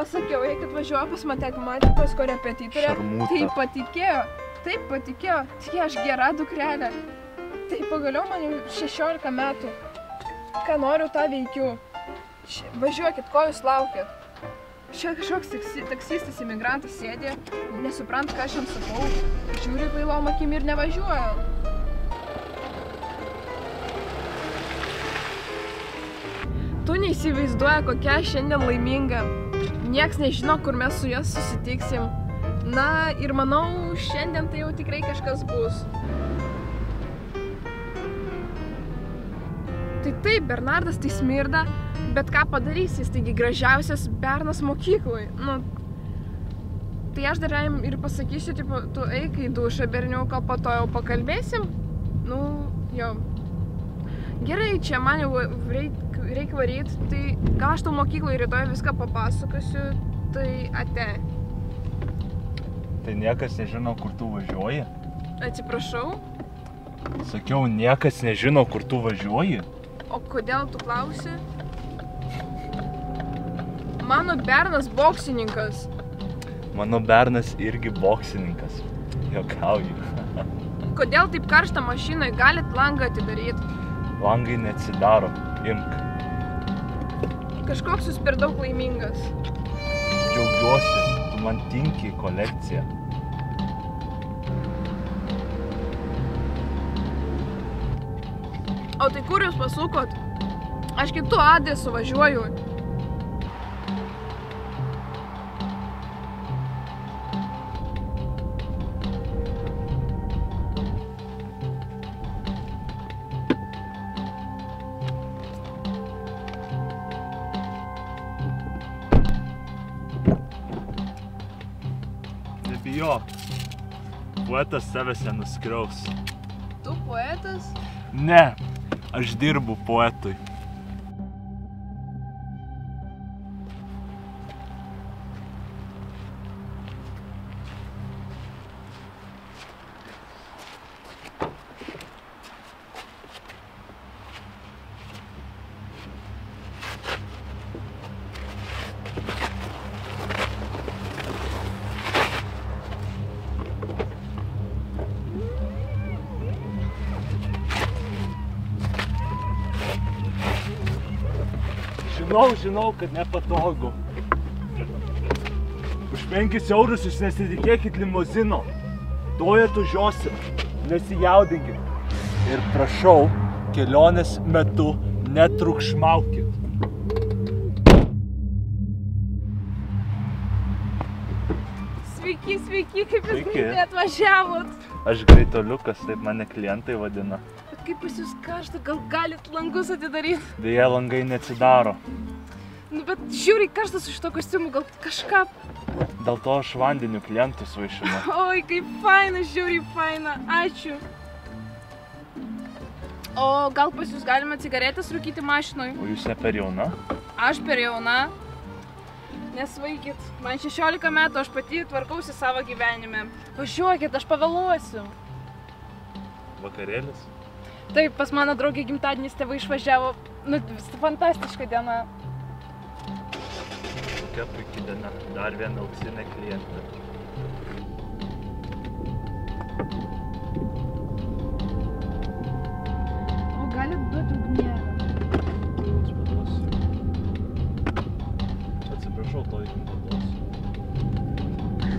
pasakiau, jei kad važiuoju pas matematikos korepetitorę, tai patikėjo. Taip, patikėjo. Tik aš gera dukrelė. Tai pagaliau man jau 16 metų. Ką noriu, tą veikiu. Važiuokit, ko jūs laukėt? Čia kažkoks taksistas imigrantas sėdė, nesuprant, ką aš jam sakau. Žiūri kvailom akim ir nevažiuoja. Tu neįsivaizduoja, kokia šiandien laiminga. Nieks nežino, kur mes su juos susitiksim. Na ir manau, šiandien tai jau tikrai kažkas bus. Tai taip, Bernardas tai smirda, bet ką padarys, jis taigi gražiausias bernas mokykloj. Nu, tai aš dar jam ir pasakysiu, tipo, tu eik į dušą, berniuką, po to jau pakalbėsim. Nu, jau. Gerai, čia man jau reikia varyt, tai gal aš tau mokykloj rytoj viską papasakosiu, tai ate. Tai niekas nežino, kur tu važiuoji? Atsiprašau? Sakiau, niekas nežino, kur tu važiuoji? O kodėl tu klausi? Mano bernas boksininkas. Mano bernas irgi boksininkas. Juokauju. Kodėl taip karšta mašinai? Galit langą atidaryti? Langai neatsidaro. Imk. Kažkoks jūs per daug laimingas. Džiaugiuosi, tu man tinki kolekciją. O tai kur jūs pasukot? Aš kitu adresu važiuoju. Nebijok, poetas savęs nenuskriaus. Tu poetas? Ne, aš dirbu poetui. Žinau, kad nepatogu. Už 5 eurus jūs nesitikėkit limuzino. Tuojat užžiosim, nesijaudinkit. Ir prašau, kelionės metu netrukšmaukit. Sveiki, kaip jūs greitai atvažiavot. Aš greitoliukas, taip mane klientai vadina. Bet kaip pas jūs karšta, gal galit langus atidaryti? Deja, langai neatsidaro. Nu, bet žiūri karštas iš to kostiumų, gal kažką... Dėl to aš vandeniu klientus vaišinu. Oi, kaip faina, žiūri faina. Ačiū. O gal pas jūs galima cigaretės rūkyti mašinoj? O jūs ne per jauna? Aš per jauna. Nesvaikit, man 16 metų, aš pati tvarkausi savo gyvenime. Važiuokit, aš pavėluosiu. Vakarėlis? Taip, pas mano draugė gimtadienis tėvai išvažiavo. Nu, fantastiška diena. Kokia puikia diena. Dar viena auksinė klientė. O galit duoti ugnelę? Aš paduosiu. Atsiprašau, to jums paduosiu.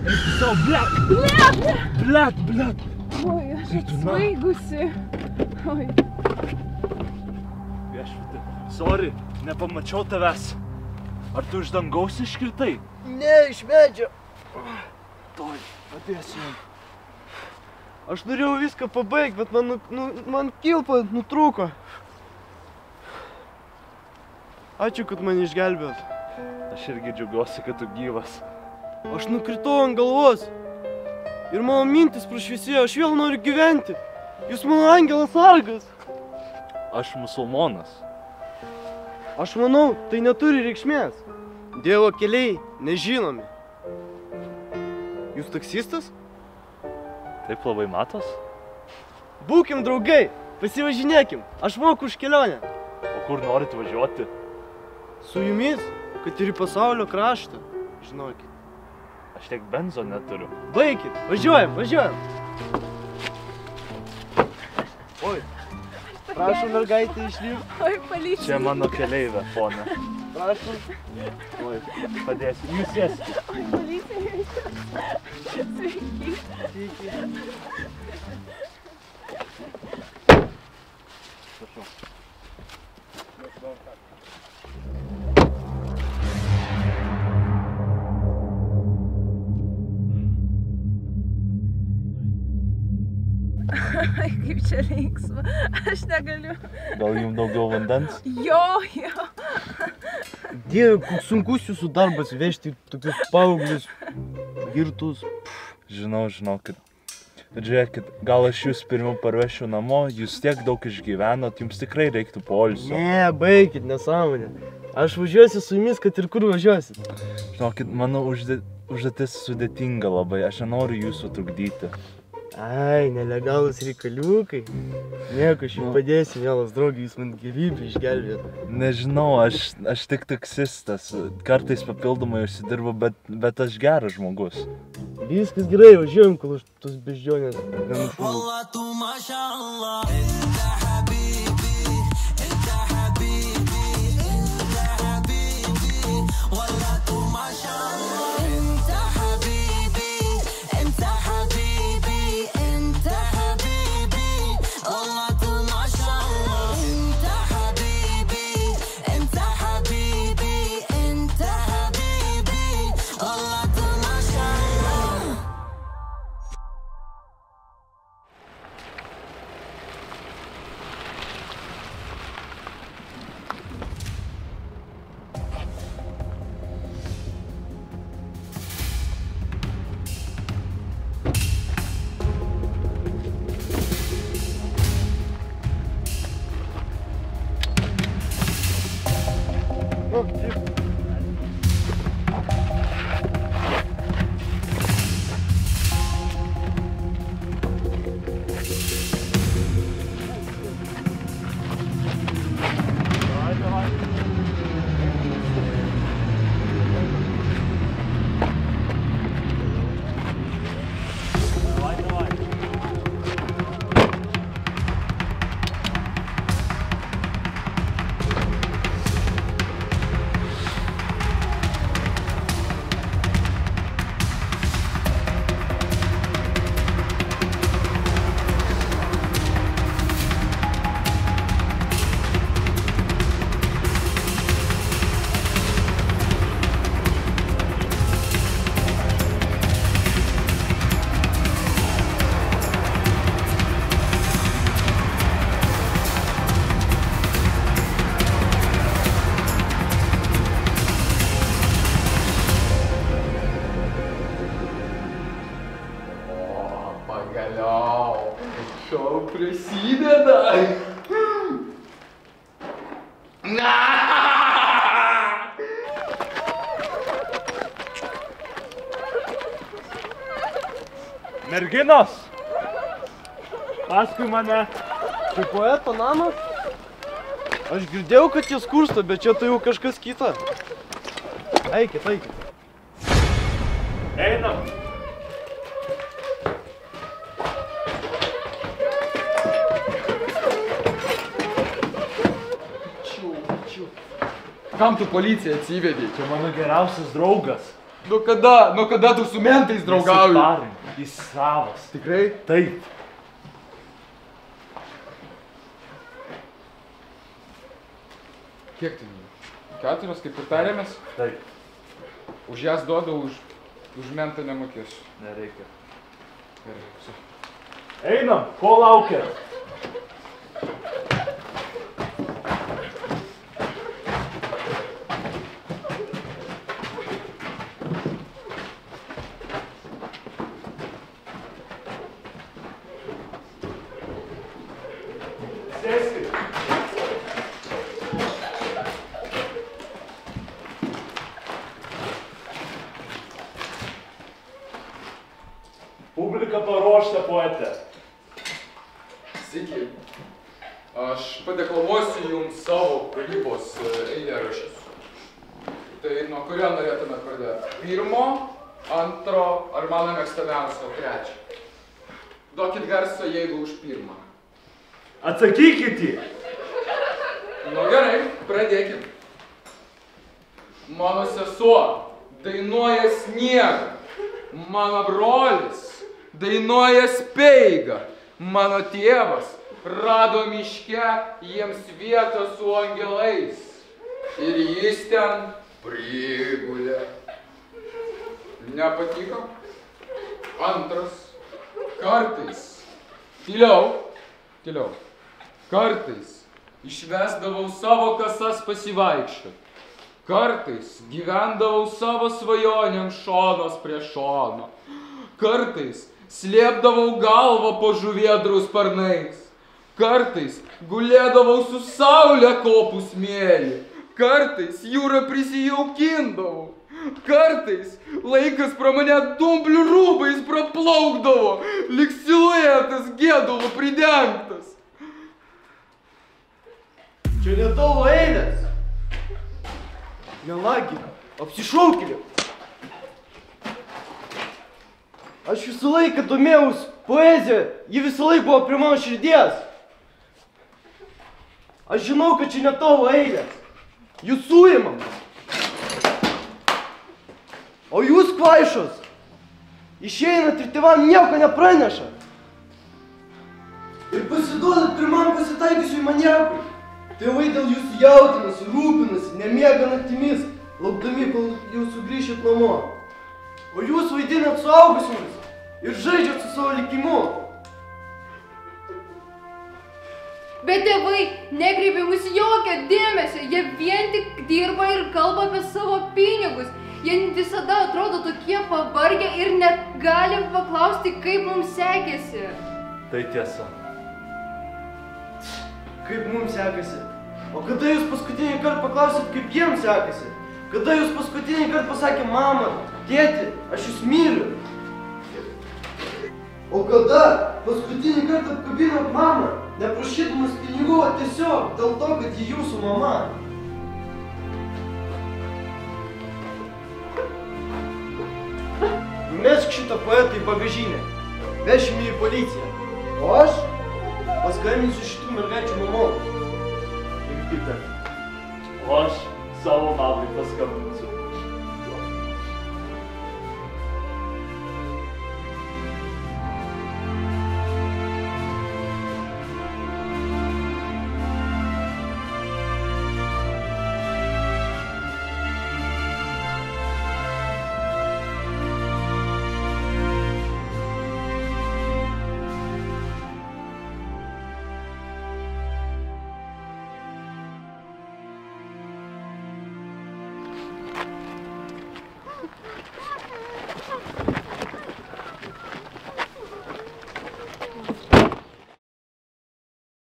Eik tu savo, blet! Blet! Oi, aš atsvaigusi. Oi. Viešpatie, sorry, nepamačiau tavęs. Ar tu iš dangaus iškritai? Ne, iš medžio. Toj, padėsiu jam. Aš norėjau viską pabaigti, bet man kilpa nutrūko. Ačiū, kad mane išgelbėjot. Aš irgi džiaugiuosi, kad tu gyvas. Aš nukritau ant galvos. Ir mano mintis prašviesėjo, aš vėl noriu gyventi. Jūs mano angelas sargas. Aš musulmonas. Aš manau, tai neturi reikšmės. Dievo keliai nežinomi. Jūs taksistas? Taip labai matos? Būkim draugai, pasivažinėkim. Aš moku už kelionę. O kur norit važiuoti? Su jumis, kad ir į pasaulio kraštą. žinokit. Aš tiek benzo neturiu. Baikit, važiuojam, važiuojam. Oi, prašau mergaitę išlipti. Oi, policija. Čia mano keleivė, ponė. Prašau. Oi, Padėsiu. Jūs sėskite. Oi, policija. Sveiki. sveiki. Prašau. Ai, kaip čia linksma. Aš negaliu. Gal jums daugiau vandens? Jo. Dieve, koks sunkus jūsų darbas vežti tokius paauglius girtus. Žinau, žinokit. Bet žiūrėkit, gal aš jūs pirmiau parvešiu namo, jūs tiek daug išgyvenot, jums tikrai reiktų poilsio. Ne, baikit, nesąmonė. Aš važiuosiu su jumis, kad ir kur važiuosit. Žinokit, mano užduotis sudėtinga labai, aš nenoriu jūsų trukdyti. Ai, nelegalus reikaliukai. Nieko, aš jums padėsiu, mielas draugai, jūs man gyvybę išgelbėt. Nežinau, aš tik taksistas, kartais papildomai užsidirbu, bet aš geras žmogus. Viskas gerai, važiuojam, kol aš tos beždžionės nenušūlau. Pagaliau, šou prasideda. Merginos! Paskui mane. Čia poeto namas? Aš girdėjau, kad jie skursta, bet čia tai jau kažkas kita. Eikit, eikit. Einam. Kam tu policiją atsivedei? Čia mano geriausias draugas. Nuo kada tu su mentais draugauji? Nesiparink, jis savas. Tikrai? Taip. Kiek tai? 4, kaip ir tarėmės? Taip. Už jas duodu, už mentą nemokėsiu. Nereikia. Gerai, su. Einam, ko laukiat? Sėskit. Publika paruošta, poetė. Sveiki. Aš padeklamuosiu jums savo kūrybos eilėraščius. Tai Tai nuo kurio norėtume pradėti? Pirmo, antro, ar mano mėgstamiausio, trečio? Duokit garsą, jeigu už pirmą. Atsakykit jį. Nu gerai, pradėkim. Mano sesuo dainuoja sniegą. Mano brolis dainuoja speigą. Mano tėvas rado miške jiems vietą su angelais. Ir jis ten prigulė. Nepatiko? Antras. Kartais. Tyliau. Kartais išvesdavau savo kasas pasivaikščioti. Kartais gyvendavau savo svajonėm šonas prie šono. Kartais slėpdavau galvą po žuvėdrų sparnais. Kartais gulėdavau su saulė kopų smėlį. Kartais jūrą prisijaukindavau. Kartais laikas pro mane dumblių rūbais praplaukdavo, lyg siluetas gėdulų pridengtas. Čia ne tavo eilės. Melagi, apsišaukėlė. Aš visą laiką domėjaus poeziją, ji visą laiką buvo prie mano širdies. Aš žinau, kad čia ne tavo eilės. Jūs suimam. O jūs, kvaišos, išeinat ir tėvam nieko nepraneša. Ir pasiduodat pirmam pasitaikiusiui maniakui. Tėvai dėl jūsų jaudinasi, rūpinasi, nemiega naktimis, laukdami, kol jūs sugrįšit namo. O jūs vaidinat suaugusius ir žaidžiat su savo likimu. Bet tėvai nekreipia mūsų jokio dėmesio, jie vien tik dirba ir kalba apie savo pinigus. Jie visada atrodo tokie pavargę ir net gali paklausti, kaip mums sekėsi. Tai tiesa. Kaip mums sekasi? O kada jūs paskutinį kartą paklausėt, kaip jiems sekasi? Kada jūs paskutinį kartą pasakė, mama, tėti, aš jūs myliu? O kada paskutinį kartą apkabinot mamą, neprašydamas pinigų, o tiesiog dėl to, kad ji jūsų mama? Numesk šitą poetą į bagažinę, vešim jį į policiją, o aš paskambinsiu šitų mergaičių mamom. Jeigu taip ten. O aš savo mamai paskambinsiu.